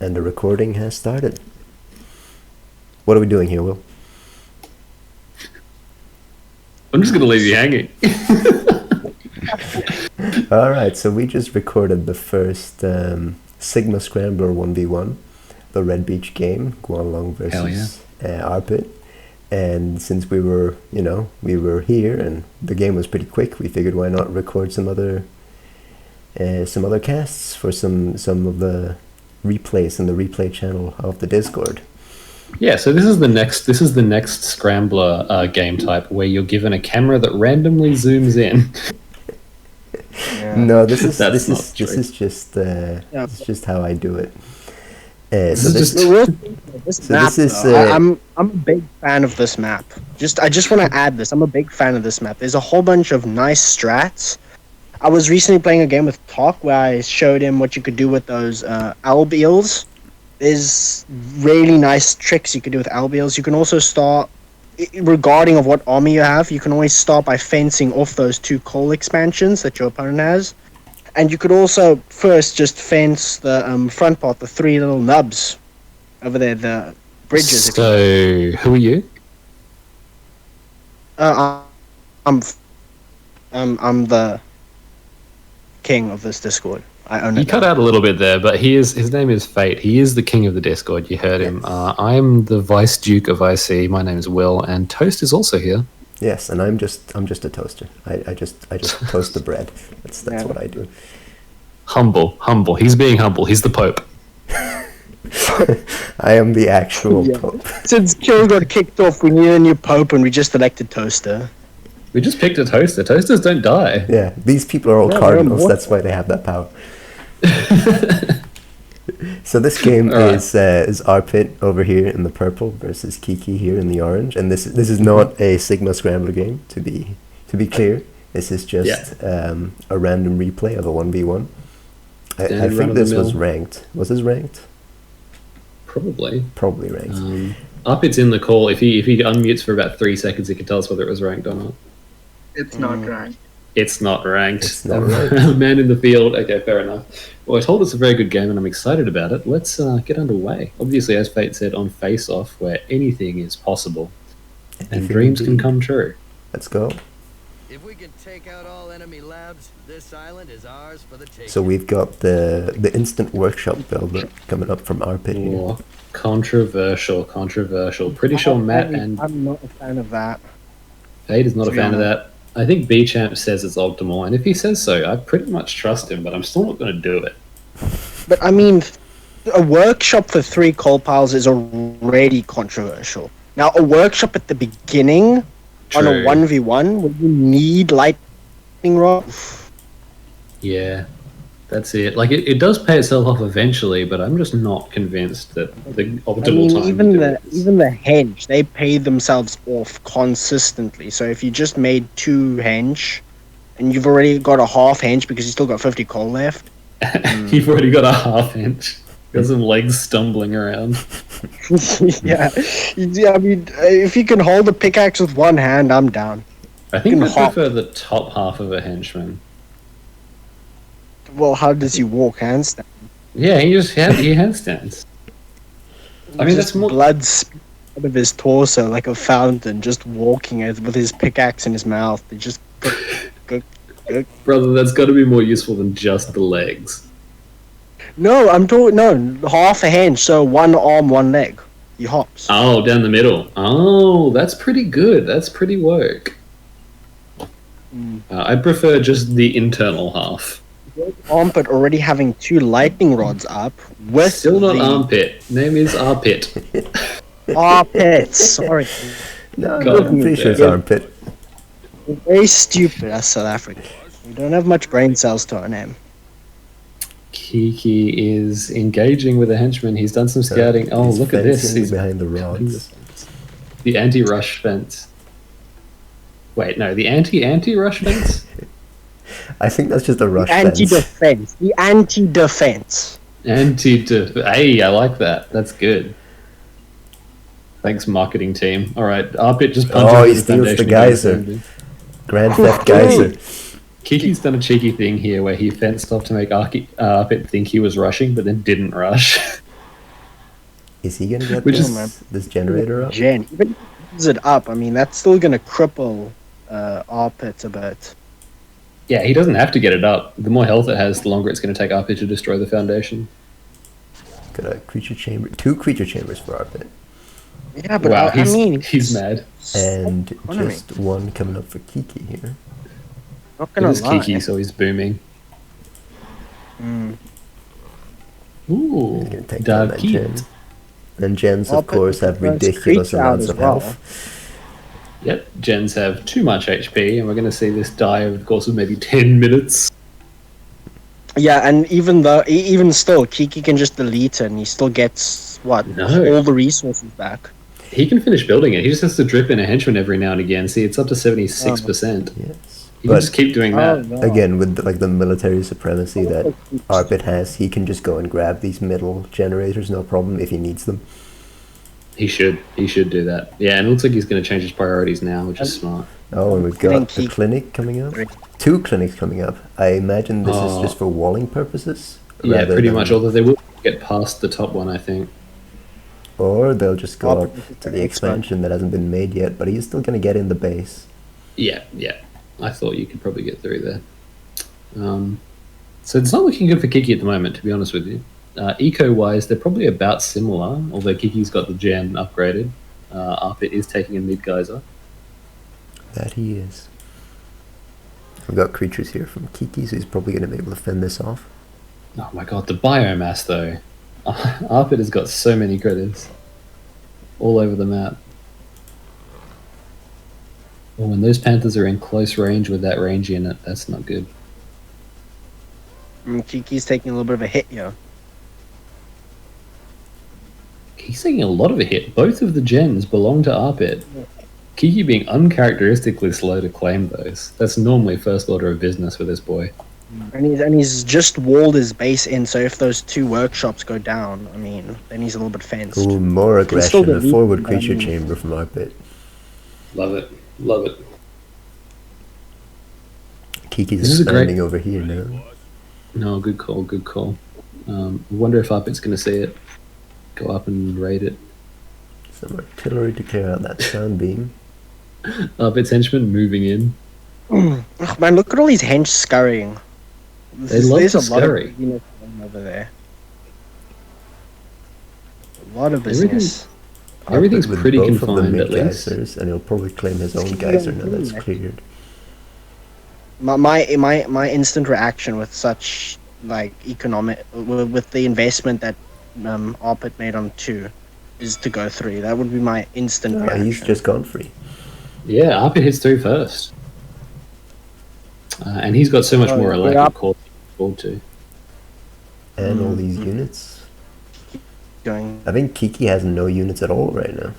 And the recording has started. What are we doing here, Will? I'm just going to leave you hanging. Alright, so we just recorded the first Sigma Scrambler 1v1, the Red Beach game, Guanlong versus Arpit. And since we were here and the game was pretty quick, we figured why not record some other casts for some of the replays in the replay channel of the Discord. Yeah, so this is the next Scrambler game type where you're given a camera that randomly zooms in. Yeah. No, this is just how I do it. I'm a big fan of this map. I just want to add this. I'm a big fan of this map. There's a whole bunch of nice strats. I was recently playing a game with Talk where I showed him what you could do with those alb eels. There's really nice tricks you could do with alb eels. You can also start, regarding of what army you have, you can always start by fencing off those 2 coal expansions that your opponent has. And you could also first just fence the front part, the 3 little nubs over there, the bridges. So, who are you? I'm the king of this Discord. I own it. You cut out a little bit there, but his name is Fate. He is the king of the Discord. You heard him. I'm the Vice Duke of IC. My name is Will, and Toast is also here. Yes, and I'm just a toaster. I just toast the bread. That's what I do. Humble. He's being humble. He's the Pope. I am the actual Pope. Since Kill got kicked off, we need a new Pope, and we just elected Toaster. We just picked a toaster. Toasters don't die. Yeah, these people are all cardinals. That's why they have that power. So this game is Arpit over here in the purple versus Kiki here in the orange, and this is not a Sigma Scrambler game. To be clear, this is just a random replay of a 1v1. I think this was ranked. Was this ranked? Probably ranked. Arpit's in the call. If he unmutes for about 3 seconds, he can tell us whether it was ranked or not. It's not ranked. It's not ranked. It's not ranked. Man in the field. Okay, fair enough. Well, I told it's a very good game, and I'm excited about it. Let's get underway. Obviously, as Fate said, on Face Off, where anything is possible, and dreams can come true. Let's go. If we can take out all enemy labs, this island is ours for the taking. So we've got the instant workshop build coming up from Arpit here. Controversial. Pretty sure Matt and I'm not a fan of that. Fate is not a fan of that. I think B-Champ says it's optimal, and if he says so, I pretty much trust him, but I'm still not going to do it. But I mean, a workshop for 3 coal piles is already controversial. Now, a workshop at the beginning on a 1v1, where you need lightning rod. Yeah, that's it. Like, it does pay itself off eventually, but I'm just not convinced that the optimal time even the henge, they pay themselves off consistently. So if you just made 2 henge, and you've already got a half henge because you still got 50 coal left. You've already got a half henge. Got some legs stumbling around. yeah, I mean, if you can hold a pickaxe with 1 hand, I'm down. I think I prefer the top half of a henchman. Well, how does he walk? Handstand? Yeah, he handstands. I mean, that's more blood out of his torso like a fountain, just walking with his pickaxe in his mouth. He just Brother, that's got to be more useful than just the legs. No, I'm talking half a henge, so 1 arm, 1 leg. He hops. Oh, down the middle. Oh, that's pretty good. That's pretty work. I prefer just the internal half. Armpit already having 2 lightning rods up with still not Armpit. Name is Arpit. Arpit, sorry. No, I'm pretty sure it's Armpit. We're very stupid as South Africa. We don't have much brain cells to our name. Kiki is engaging with a henchman. He's done some scouting. Oh, look at this. He's behind the rods. The anti-rush fence. Wait, no, the anti-rush fence? I think that's just a rush fence. Anti-defense. The anti-defense. Hey, I like that. That's good. Thanks, marketing team. All right, Arpit just punches he steals the geyser. Grand Theft Geyser. Kiki's done a cheeky thing here where he fenced off to make Arpit think he was rushing, but then didn't rush. Is he gonna get Which this generator up? Even if he puts it up, I mean, that's still gonna cripple Arpit a bit. Yeah, he doesn't have to get it up. The more health it has, the longer it's going to take Arpit to destroy the foundation. Got a creature chamber, 2 creature chambers for Arpit. Yeah, but Wow, I mean, he's mad. And just 1 coming up for Kiki here. Not gonna It is lie. Kiki, so he's booming. Ooh, He's gonna take down that Dark gen. And gens, of Arpit course, have prefers ridiculous creature out amounts as of well. health. Yep, gens have too much HP, and we're going to see this die over the course of maybe 10 minutes. Yeah, and even still, Kiki can just delete it, and he still gets all the resources back. He can finish building it. He just has to drip in a henchman every now and again. See, it's up to 76%. Yes. He can just keep doing that. no. Again, with the military supremacy that Arpit has, he can just go and grab these middle generators, no problem, if he needs them. He should do that. Yeah, and it looks like he's going to change his priorities now, which is smart. Oh, and we've got the clinic coming up. 2 clinics coming up. I imagine this is just for walling purposes. Yeah, pretty much. Although they will get past the top one, I think. Or they'll just go up to the expansion that hasn't been made yet, but he's still going to get in the base. Yeah. I thought you could probably get through there. So it's not looking good for Kiki at the moment, to be honest with you. Eco-wise, they're probably about similar, although Kiki's got the gen upgraded. Arpit is taking a mid-geyser. That he is. We've got creatures here from Kiki, so he's probably going to be able to fend this off. Oh my god, the biomass though. Arpit has got so many critters. All over the map. Well, when those panthers are in close range with that range unit, that's not good. Kiki's taking a little bit of a hit here. He's taking a lot of a hit. Both of the gens belong to Arpit. Kiki being uncharacteristically slow to claim those. That's normally first order of business for this boy. And he's just walled his base in, so if those 2 workshops go down, I mean, then he's a little bit fenced. Ooh, more aggression, a forward creature I mean, chamber from Arpit. Love it. Love it. Kiki's expanding over here now. No, good call, good call. I wonder if Arpit's going to see it. Go up and raid it. Some artillery to clear out that sound beam. Arpit's henchmen moving in. Ugh, man, look at all these hench scurrying. They love to scurry. Lot of units over there. A lot of business. Everything's with pretty both of the confined, at least. mid-geysers, and he'll probably claim his own geyser now that's cleared. My instant reaction with such like economic with the investment that Arpit made on 2 is to go 3. That would be my instant reaction. He's just gone free. Yeah, Arpit hits 3 first. And he's got so much more electric core to forward to. And all these units. Going. I think Kiki has no units at all right now.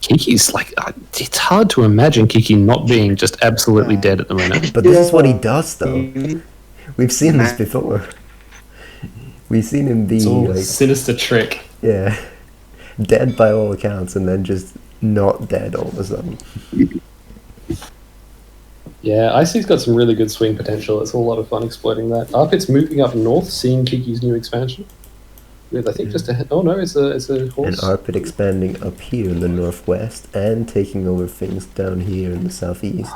Kiki's like, it's hard to imagine Kiki not being just absolutely dead at the moment. But this is what he does, though. We've seen this before. We've seen him be like sinister trick. Yeah, dead by all accounts, and then just not dead all of a sudden. Yeah, IC's got some really good swing potential. It's a lot of fun exploiting that. Arpit's moving up north, seeing Kiki's new expansion. With I think just a oh no, it's a horse. And Arpit expanding up here in the northwest and taking over things down here in the southeast.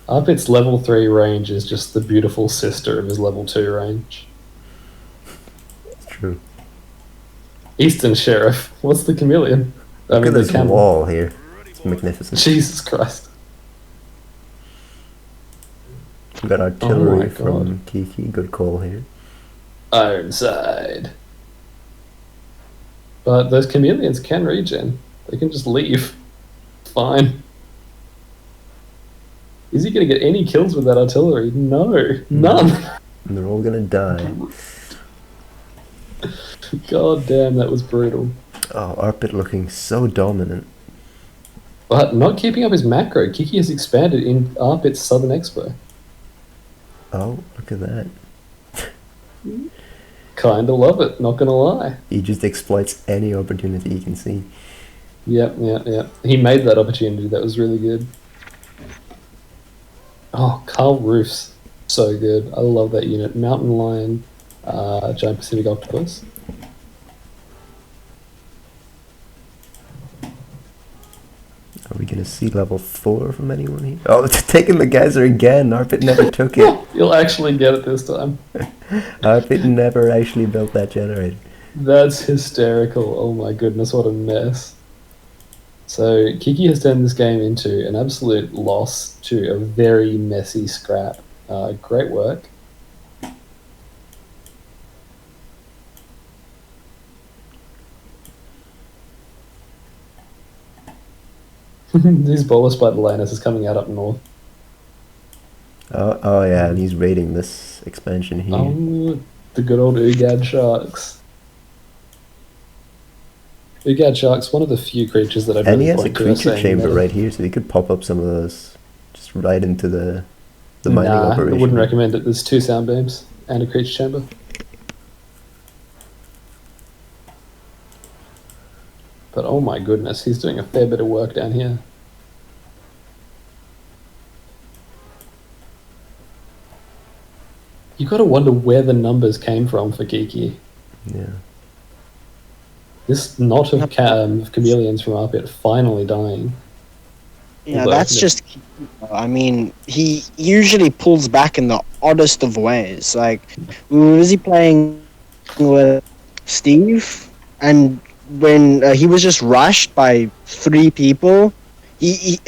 Arpit's level 3 range is just the beautiful sister of his level 2 range. It's true. Eastern Sheriff. What's the chameleon? Look at this wall here. It's magnificent. Jesus Christ. We've got artillery from Kiki. Good call here. Ironside. But those chameleons can regen. They can just leave. Fine. Is he going to get any kills with that artillery? No. None. And they're all going to die. God damn, that was brutal. Oh, Arpit looking so dominant. But not keeping up his macro. Kiki has expanded in Arpit's Southern Expo. Oh, look at that. Kinda love it, not gonna lie. He just exploits any opportunity he can see. Yep. He made that opportunity, that was really good. Oh, Carl Roof's so good. I love that unit. Mountain Lion, Giant Pacific Octopus. Are we going to see level 4 from anyone here? Oh, it's taking the geyser again. Arpit never took it. You'll actually get it this time. Arpit never actually built that generator. That's hysterical. Oh my goodness, what a mess. So Kiki has turned this game into an absolute loss to a very messy scrap. Great work. These bowlers by the laners is coming out up north. Oh yeah, and he's raiding this expansion here. Oh, the good old Ugad sharks. Ugad sharks, one of the few creatures that I'd And he really has a point to as creature saying chamber meta. right here, so he could pop up some of those just right into the mining Nah, operation. I wouldn't recommend it. There's 2 sound beams and a creature chamber. But oh my goodness, he's doing a fair bit of work down here. You gotta wonder where the numbers came from for Kiki. Yeah. This knot of chameleons from Arpit finally dying. Yeah, Although, that's just. I mean, he usually pulls back in the oddest of ways. Like, we were busy playing with Steve, and when he was just rushed by 3 people, he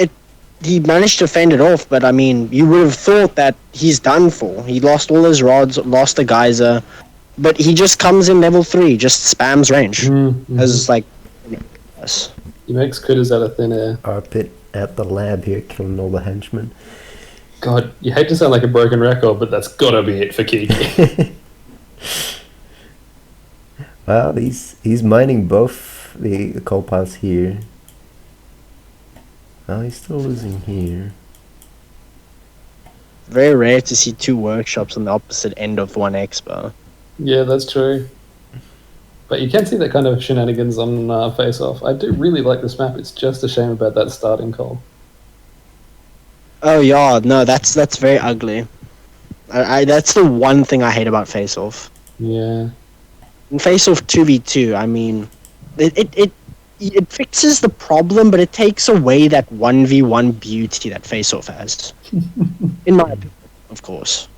managed to fend it off. But I mean, you would have thought that he's done for. He lost all his rods, lost the geyser, but he just comes in level 3, just spams range as like. Yes. He makes critters out of thin air. Arpit at the lab here, killing all the henchmen. God, you hate to sound like a broken record, but that's gotta be it for Kiki. Well, he's mining both the coal piles here. Oh, he's still losing here. Very rare to see 2 workshops on the opposite end of one expo. Yeah, that's true. But you can see that kind of shenanigans on Face Off. I do really like this map. It's just a shame about that starting call. Oh yeah, no, that's very ugly. I that's the one thing I hate about Face Off. Yeah. In Face Off 2v2, I mean, it fixes the problem, but it takes away that 1v1 beauty that Face Off has. In my opinion, of course.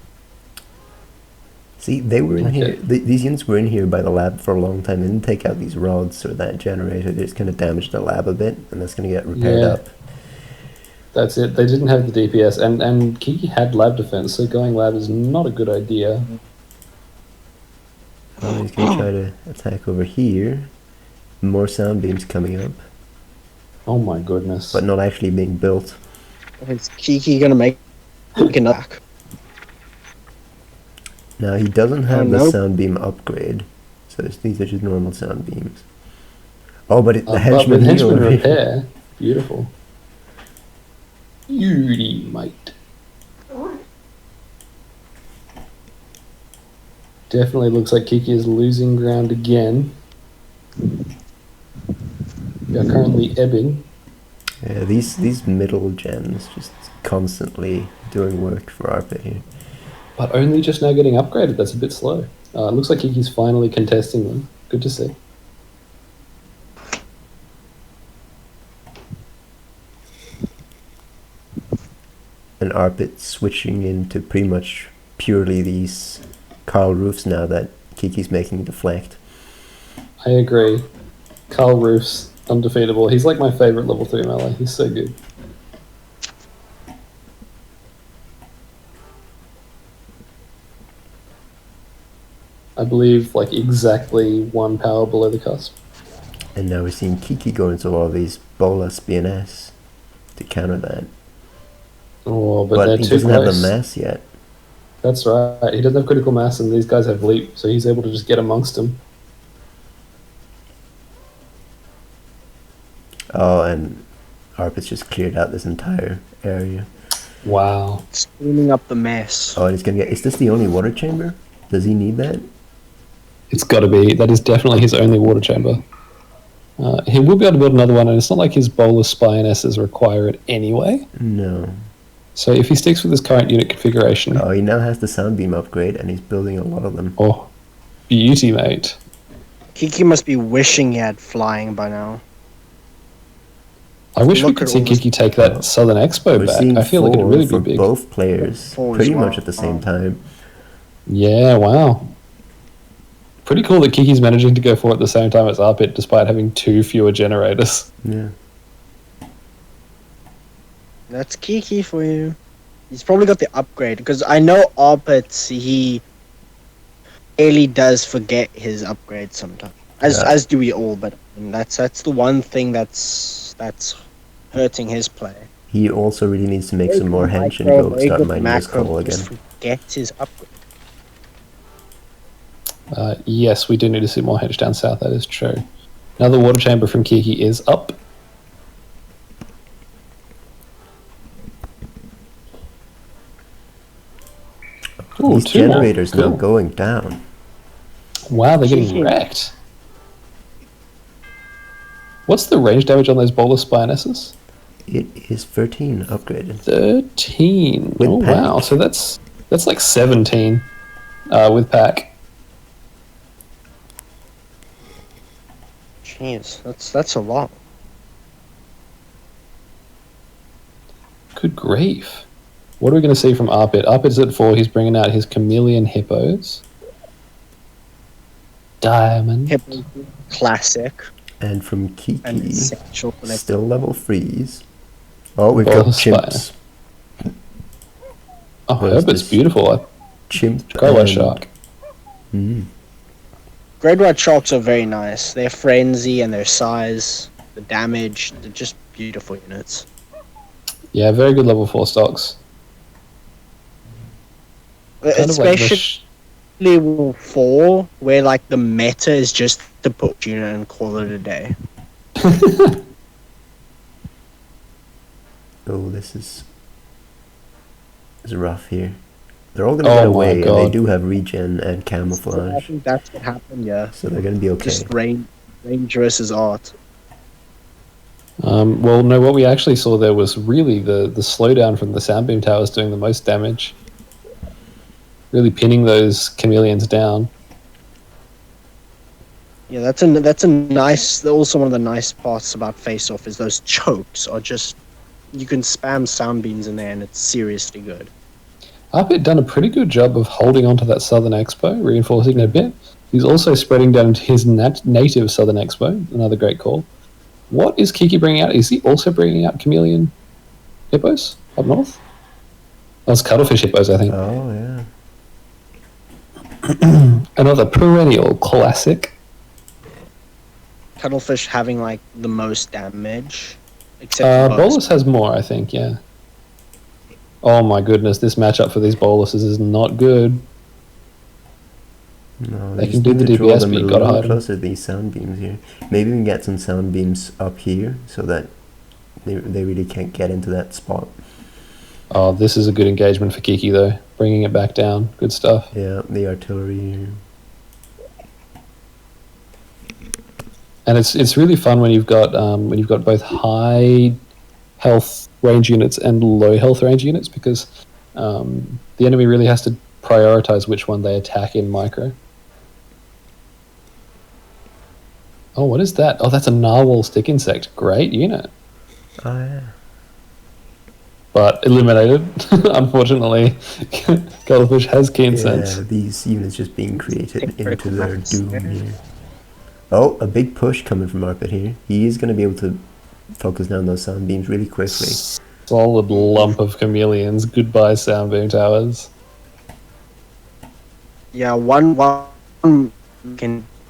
See, they were in here. These units were in here by the lab for a long time. They didn't take out these rods or that generator. They just kind of damaged the lab a bit, and that's going to get repaired up. That's it. They didn't have the DPS, and Kiki had lab defense, so going lab is not a good idea. Oh, he's going to try to attack over here. More sound beams coming up, Oh my goodness. but not actually being built. Is Kiki gonna make a knock? Now, he doesn't have the nope. sound beam upgrade, so these are just normal sound beams. Oh, but the But henchman with here henchman over here. repair, beautiful. Beauty, mate. Definitely looks like Kiki is losing ground again. We are currently ebbing. Yeah, these middle gens just constantly doing work for Arpit here. But only just now getting upgraded. That's a bit slow. It looks like Kiki's finally contesting them. Good to see. And Arpit switching into pretty much purely these Carl roofs now that Kiki's making deflect. I agree. Carl Roof's undefeatable. He's like my favorite level 3 melee. He's so good. I believe like exactly 1 power below the cusp. And now we're seeing Kiki go into all these bolas BNS to counter that. Oh, but But they're he too doesn't have the close. mass yet. That's right. He doesn't have critical mass, and these guys have leap, so he's able to just get amongst them. Oh, and Arpit's just cleared out this entire area. Wow. It's cleaning up the mess. Oh, and he's gonna get. Is this the only water chamber? Does he need that? It's got to be. That is definitely his only water chamber. He will be able to build another one, and it's not like his bolus spy-NSs require it anyway. No. So if he sticks with his current unit configuration, Oh, he now has the sound beam upgrade, and he's building a lot of them. oh, beauty, mate. Kiki must be wishing he had flying by now. I wish we Look could at see all this- Kiki take that Southern Expo We're back. seeing I feel like it'd four really for be big. both players, Four as pretty well. much at the same time. Yeah, wow. Pretty cool that Kiki's managing to go 4 at the same time as Arpit, despite having 2 fewer generators. Yeah. That's Kiki for you. He's probably got the upgrade because I know Arpit. He really does forget his upgrade sometimes, as do we all. But that's the one thing that's hurting his play. He also really needs to make some more hench and go start mining his coal again. Forgets his upgrade. Yes, we do need to see more hench down south, that is true. Now the water chamber from Kiki is up. Ooh, These 2 more. generators now Cool. going down. Wow, they're getting wrecked. What's the range damage on those boulder spionesses? It is 13 upgraded. 13. With Oh pack. wow, so that's like 17 with pack. Jeez, that's a lot. Good grief. What are we going to see from Arpit? Arpit's at 4. He's bringing out his chameleon hippos. Diamond. Hippo, classic, And from and Kiki, essential for that. still level 3s. Oh, we've Oh, got chimps. Oh, What is Herbert's this? beautiful. Chimp Great white and- shark. Great white sharks are very nice. Their frenzy and their size, the damage, they're just beautiful units. Yeah, very good level 4 stocks. Kind of like the Especially level 4, where like the meta is just to put unit and call it a day. Oh, this is rough here. They're all going to Oh get my away, and they God. do have regen and I camouflage, think that's what happened, yeah. so they're going to be okay. Just range versus art. Well, no, what we actually saw there was really the slowdown from the soundbeam towers doing the most damage. Really pinning those chameleons down. Yeah, that's a nice. Also, one of the nice parts about Face Off is those chokes are just. You can spam soundbeams in there, and it's seriously good. Arpit done a pretty good job of holding onto that Southern Expo, reinforcing it a bit. He's also spreading down into his native Southern Expo, another great call. What is Kiki bringing out? Is he also bringing out chameleon hippos up north? That's cuttlefish hippos, I think. Oh, yeah. Another perennial classic. Cuttlefish having like the most damage, except for Bolus has more, I think, yeah. Oh my goodness, this matchup for these boluses is not good. No, They just can do need the to draw DPS, them but a you gotta little hide 'em. closer to these sound beams here. Maybe we can get some sound beams up here so that they really can't get into that spot. Oh, this is a good engagement for Kiki, though. Bringing it back down. Good stuff. Yeah, the artillery here. And it's really fun when you've got both high health range units and low health range units, because the enemy really has to prioritize which one they attack in micro. Oh, what is that? Oh, that's a narwhal stick insect. Great unit. Oh, yeah. But eliminated. Unfortunately, Cuttlefish has keen sense. Yeah, these units just being created into their doom here. Oh, a big push coming from Arpit here. He is going to be able to focus down those sound beams really quickly. Solid lump of chameleons. Goodbye, soundbeam towers. Yeah, one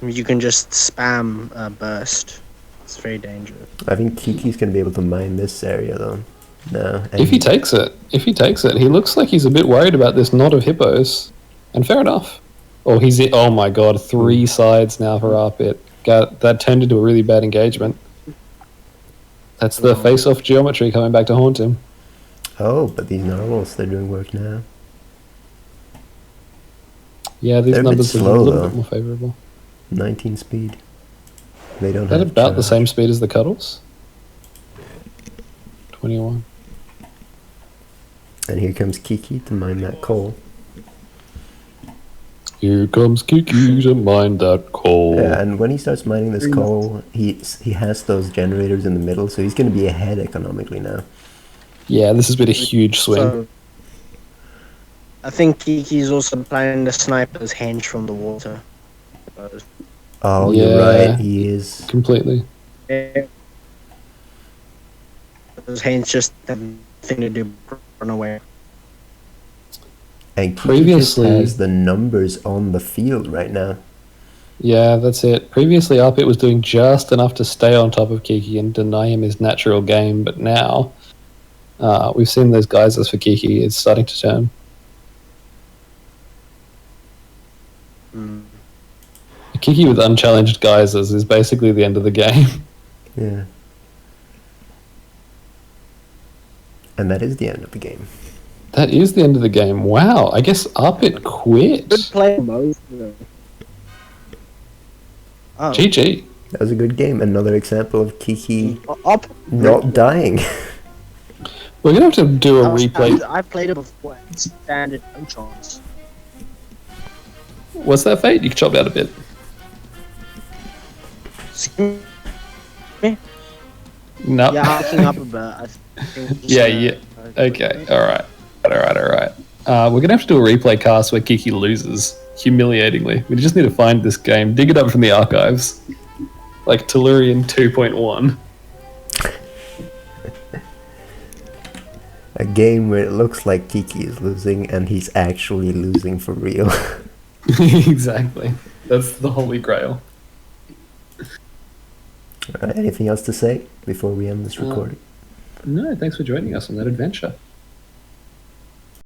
you can just spam burst. It's very dangerous. I think Kiki's going to be able to mine this area though. No. If he takes it, he looks like he's a bit worried about this knot of hippos. And fair enough. Oh, oh my god, 3 sides now for Arpit. That turned into a really bad engagement. That's the face-off geometry coming back to haunt him. Oh, but these narwhals, they're doing work now. Yeah, these They're a bit numbers slow, are a little though. bit more favourable. 19 speed. They don't Is that have about the charge. same speed as the Cuddles? 21. And here comes Kiki to mine that coal. Here comes Kiki to mine that coal. Yeah, and when he starts mining this coal, he has those generators in the middle, so he's going to be ahead economically now. Yeah, this has been a huge swing. So, I think Kiki's also planning to snipe his hench from the water. Oh, you're right, he is. Completely. His hench just have nothing to do but run away. And Kiki just has the numbers on the field right now. Yeah, that's it. Previously, Arpit was doing just enough to stay on top of Kiki and deny him his natural game, but now we've seen those geysers for Kiki. It's starting to turn. Kiki with unchallenged geysers is basically the end of the game. Yeah. And that is the end of the game. That is the end of the game. Wow, I guess Arpit quit. Good play mode. Oh. GG. That was a good game. Another example of Kiki not dying. We're going to have to do a replay. I've played it before. It's standard, no chance. What's that, Fate? You chopped out a bit. No. Yeah, I'm looking up a bit. Yeah. Okay, alright. We're going to have to do a replay cast where Kiki loses, humiliatingly. We just need to find this game, dig it up from the archives. Like Tellurian 2.1. A game where it looks like Kiki is losing and he's actually losing for real. Exactly. That's the holy grail. Anything else to say before we end this recording? No, thanks for joining us on that adventure.